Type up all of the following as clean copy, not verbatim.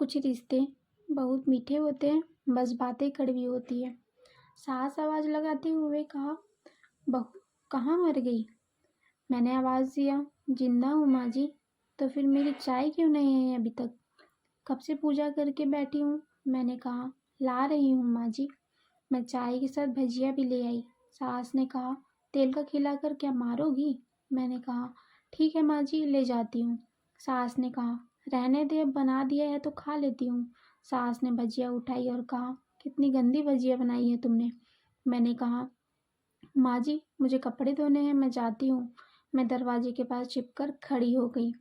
कुछ रिश्ते बहुत मीठे होते हैं, बस बातें कड़वी होती है। सास आवाज़ लगाते हुए कहा, बहू कहाँ मर गई? मैंने आवाज़ दिया, जिंदा हूँ माँ जी। तो फिर मेरी चाय क्यों नहीं है अभी तक? कब से पूजा करके बैठी हूँ। मैंने कहा, ला रही हूँ माँ जी। मैं चाय के साथ भजिया भी ले आई। सास ने कहा, तेल का खिलाकर क्या मारोगी? मैंने कहा, ठीक है माँ जी, ले जाती हूँ। सास ने कहा, रहने दे, अब बना दिया है तो खा लेती हूँ। सास ने भजिया उठाई और कहा, कितनी गंदी भजिया बनाई है तुमने। मैंने कहा, माँ जी मुझे कपड़े धोने हैं, मैं जाती हूँ। मैं दरवाजे के पास छिपकर खड़ी हो गई।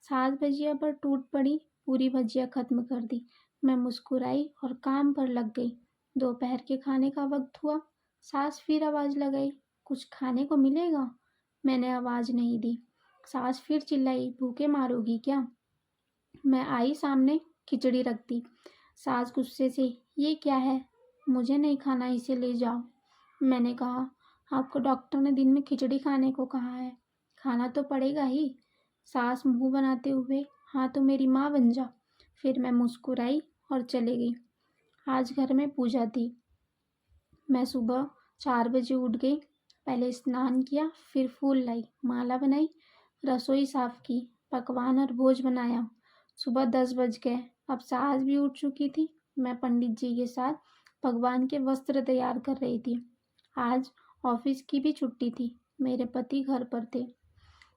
सास भजिया पर टूट पड़ी, पूरी भजिया खत्म कर दी। मैं मुस्कुराई और काम पर लग गई। दोपहर के खाने का वक्त हुआ। सास फिर आवाज़ लगाई, कुछ खाने को मिलेगा? मैंने आवाज़ नहीं दी। सास फिर चिल्लाई, भूखे मारोगी क्या? मैं आई सामने, खिचड़ी रख दी। सास गुस्से से, ये क्या है? मुझे नहीं खाना, इसे ले जाओ। मैंने कहा, आपको डॉक्टर ने दिन में खिचड़ी खाने को कहा है, खाना तो पड़ेगा ही। सास मुंह बनाते हुए, हाँ तो मेरी माँ बन जा। फिर मैं मुस्कुराई और चले गई। आज घर में पूजा थी। मैं सुबह 4 बजे उठ गई। पहले स्नान किया, फिर फूल लाई, माला बनाई, रसोई साफ की, पकवान और भोज बनाया। सुबह 10 बज गए। अब सास भी उठ चुकी थी। मैं पंडित जी के साथ भगवान के वस्त्र तैयार कर रही थी। आज ऑफिस की भी छुट्टी थी। मेरे पति घर पर थे।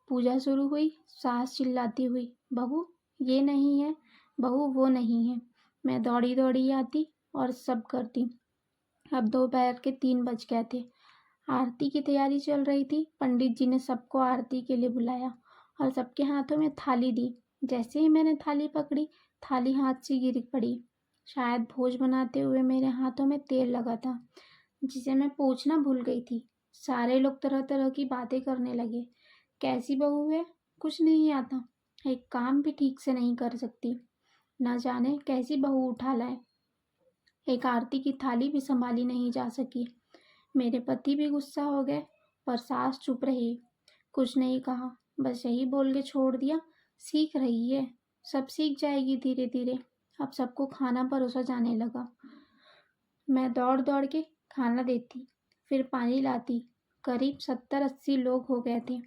पूजा शुरू हुई। सास चिल्लाती हुई, बहू ये नहीं है, बहू वो नहीं है। मैं दौड़ी दौड़ी आती और सब करती। अब दोपहर के 3 बज गए थे। आरती की तैयारी चल रही थी। पंडित जी ने सबको आरती के लिए बुलाया और सबके हाथों में थाली दी। जैसे ही मैंने थाली पकड़ी, थाली हाथ से गिर पड़ी। शायद भोज बनाते हुए मेरे हाथों में तेल लगा था, जिसे मैं पोंछना भूल गई थी। सारे लोग तरह तरह की बातें करने लगे। कैसी बहू है, कुछ नहीं आता, एक काम भी ठीक से नहीं कर सकती, न जाने कैसी बहू उठा लाए, एक आरती की थाली भी संभाली नहीं जा सकी। मेरे पति भी गुस्सा हो गए, पर सास चुप रही, कुछ नहीं कहा, बस यही बोल के छोड़ दिया, सीख रही है, सब सीख जाएगी धीरे धीरे। अब सबको खाना परोसा जाने लगा। मैं दौड़ दौड़ के खाना देती, फिर पानी लाती। करीब 70-80 लोग हो गए थे।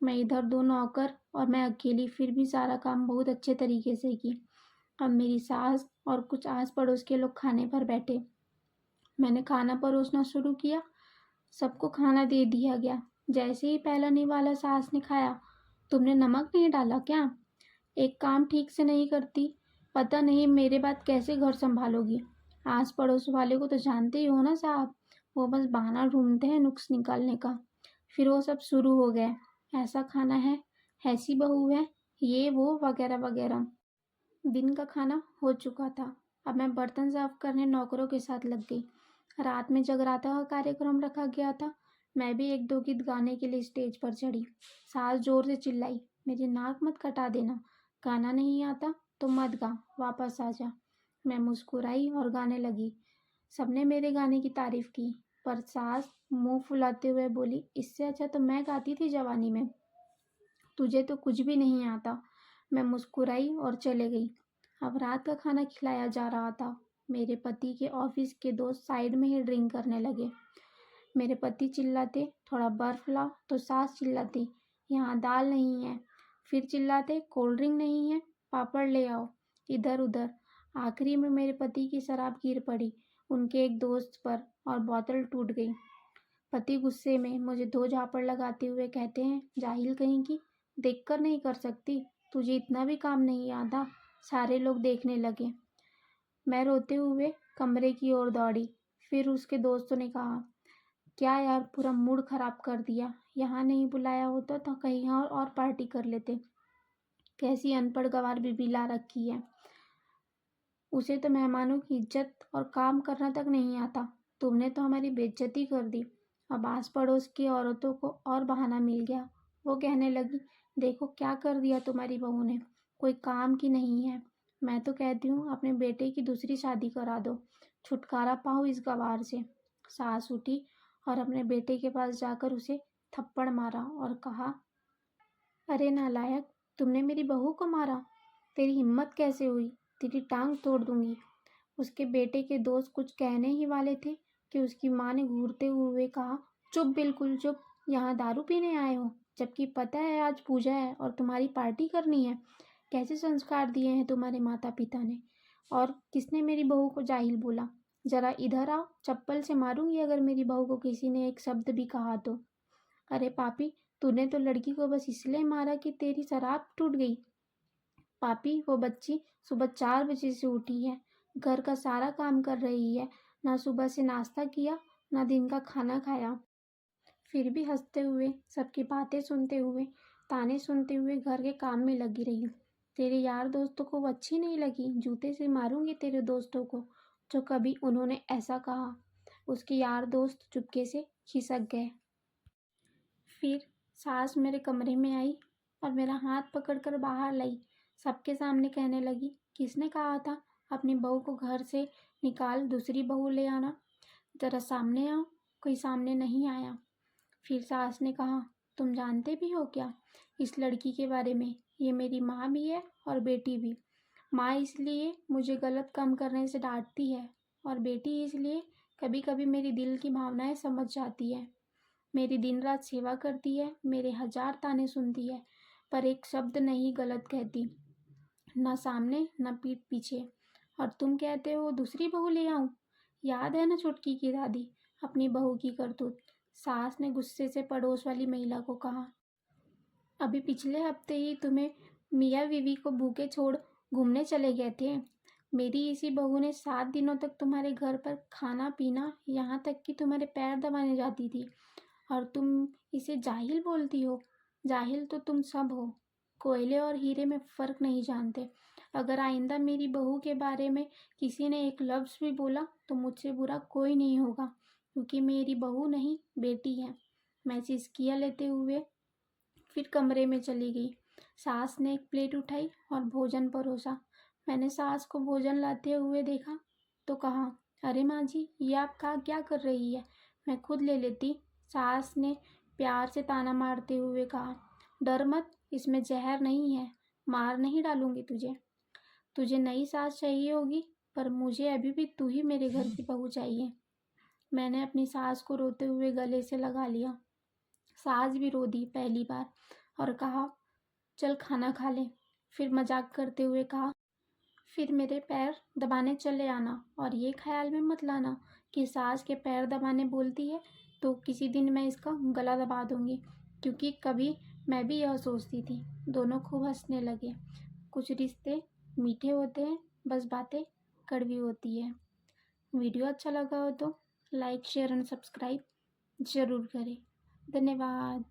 मैं इधर 2 नौकर और मैं अकेली, फिर भी सारा काम बहुत अच्छे तरीके से की। अब मेरी सास और कुछ आस पड़ोस के लोग खाने पर बैठे। मैंने खाना परोसना शुरू किया। सबको खाना दे दिया गया। जैसे ही पहला निवाला सास ने खाया, तुमने नमक नहीं डाला क्या? एक काम ठीक से नहीं करती, पता नहीं मेरे बाद कैसे घर संभालोगी। आस पड़ोस वाले को तो जानते ही हो ना साहब, वो बस बहाना ढूंढते हैं नुक्स निकालने का। फिर वो सब शुरू हो गए, ऐसा खाना है, ऐसी बहू है, ये वो वगैरह वगैरह। दिन का खाना हो चुका था। अब मैं बर्तन साफ करने नौकरों के साथ लग गई। रात में जगराता का कार्यक्रम रखा गया था। मैं भी एक दो गीत गाने के लिए स्टेज पर चढ़ी। सास जोर से चिल्लाई, मेरी नाक मत कटा देना, गाना नहीं आता तो मत गा, वापस आ जा। मैं मुस्कुराई और गाने लगी। सबने मेरे गाने की तारीफ की, पर सास मुंह फुलाते हुए बोली, इससे अच्छा तो मैं गाती थी जवानी में, तुझे तो कुछ भी नहीं आता। मैं मुस्कुराई और चले गई। अब रात का खाना खिलाया जा रहा था। मेरे पति के ऑफिस के दोस्त साइड में ही ड्रिंक करने लगे। मेरे पति चिल्लाते, थोड़ा बर्फ लाओ, तो सास चिल्लाती, यहाँ दाल नहीं है। फिर चिल्लाते, कोल्ड ड्रिंक नहीं है, पापड़ ले आओ। इधर उधर। आखिरी में मेरे पति की शराब गिर पड़ी उनके एक दोस्त पर और बोतल टूट गई। पति गुस्से में मुझे 2 झापड़ लगाते हुए कहते हैं, जाहिल कहीं की, देखकर नहीं कर सकती, तुझे इतना भी काम नहीं आता। सारे लोग देखने लगे। मैं रोते हुए कमरे की ओर दौड़ी। फिर उसके दोस्तों ने कहा, क्या यार, पूरा मूड खराब कर दिया, यहाँ नहीं बुलाया होता तो कहीं और पार्टी कर लेते। कैसी अनपढ़ गंवार बीबी ला रखी है, उसे तो मेहमानों की इज्जत और काम करना तक नहीं आता। तुमने तो हमारी बेइज्जती कर दी। अब आस पड़ोस की औरतों को और बहाना मिल गया। वो कहने लगी, देखो क्या कर दिया तुम्हारी बहू ने, कोई काम की नहीं है। मैं तो कहती हूँ अपने बेटे की दूसरी शादी करा दो, छुटकारा पाओ इस गवार से। सास उठी और अपने बेटे के पास जाकर उसे थप्पड़ मारा और कहा, अरे नालायक, तुमने मेरी बहू को मारा, तेरी हिम्मत कैसे हुई? तेरी टांग तोड़ दूंगी। उसके बेटे के दोस्त कुछ कहने ही वाले थे कि उसकी माँ ने घूरते हुए कहा, चुप, बिल्कुल चुप, यहाँ दारू पीने आए हो, जबकि पता है आज पूजा है और तुम्हारी पार्टी करनी है। कैसे संस्कार दिए हैं तुम्हारे माता पिता ने। और किसने मेरी बहू को जाहिल बोला? जरा इधर आओ, चप्पल से मारूंगी अगर मेरी बहू को किसी ने एक शब्द भी कहा तो। अरे पापी, तूने तो लड़की को बस इसलिए मारा कि तेरी शराब टूट गई। पापी, वो बच्ची सुबह 4 बजे से उठी है, घर का सारा काम कर रही है, ना सुबह से नाश्ता किया, ना दिन का खाना खाया, फिर भी हंसते हुए, सबकी बातें सुनते हुए, ताने सुनते हुए घर के काम में लगी रही। तेरे यार दोस्तों को वो अच्छी नहीं लगी। जूते से मारूंगी तेरे दोस्तों को जो कभी उन्होंने ऐसा कहा। उसके यार दोस्त चुपके से खिसक गए। फिर सास मेरे कमरे में आई और मेरा हाथ पकड़कर बाहर लाई। सबके सामने कहने लगी, किसने कहा था अपनी बहू को घर से निकाल दूसरी बहू ले आना? जरा सामने आओ। कोई सामने नहीं आया। फिर सास ने कहा, तुम जानते भी हो क्या इस लड़की के बारे में? ये मेरी माँ भी है और बेटी भी। माँ इसलिए मुझे गलत काम करने से डांटती है और बेटी इसलिए कभी कभी मेरी दिल की भावनाएं समझ जाती है। मेरी दिन रात सेवा करती है, मेरे 1000 ताने सुनती है, पर एक शब्द नहीं गलत कहती, ना सामने ना पीठ पीछे। और तुम कहते हो दूसरी बहू ले आऊं? याद है ना छुटकी की दादी, अपनी बहू की करतूत? सास ने गुस्से से पड़ोस वाली महिला को कहा, अभी पिछले हफ्ते ही तुम्हें मियाँ बीवी को भूखे छोड़ घूमने चले गए थे। मेरी इसी बहू ने 7 दिनों तक तुम्हारे घर पर खाना पीना, यहाँ तक कि तुम्हारे पैर दबाने जाती थी, और तुम इसे जाहिल बोलती हो। जाहिल तो तुम सब हो, कोयले और हीरे में फ़र्क नहीं जानते। अगर आइंदा मेरी बहू के बारे में किसी ने एक लफ्ज़ भी बोला तो मुझसे बुरा कोई नहीं होगा, क्योंकि मेरी बहू नहीं बेटी है। मैं सिसकियाँ लेते हुए फिर कमरे में चली गई। सास ने एक प्लेट उठाई और भोजन परोसा। मैंने सास को भोजन लाते हुए देखा तो कहा, अरे माँ जी, ये आप क्या कर रही है? मैं खुद ले लेती। सास ने प्यार से ताना मारते हुए कहा, डर मत, इसमें जहर नहीं है, मार नहीं डालूंगी तुझे। तुझे नई सास चाहिए होगी, पर मुझे अभी भी तू ही मेरे घर की बहू चाहिए। मैंने अपनी सास को रोते हुए गले से लगा लिया। सास भी रो दी पहली बार और कहा, चल खाना खा ले। फिर मजाक करते हुए कहा, फिर मेरे पैर दबाने चले आना, और ये ख्याल में मत लाना कि सास के पैर दबाने बोलती है तो किसी दिन मैं इसका गला दबा दूंगी, क्योंकि कभी मैं भी यह सोचती थी। दोनों खूब हंसने लगे। कुछ रिश्ते मीठे होते हैं, बस बातें कड़वी होती है। वीडियो अच्छा लगा हो तो लाइक, शेयर एंड सब्सक्राइब ज़रूर करें। धन्यवाद।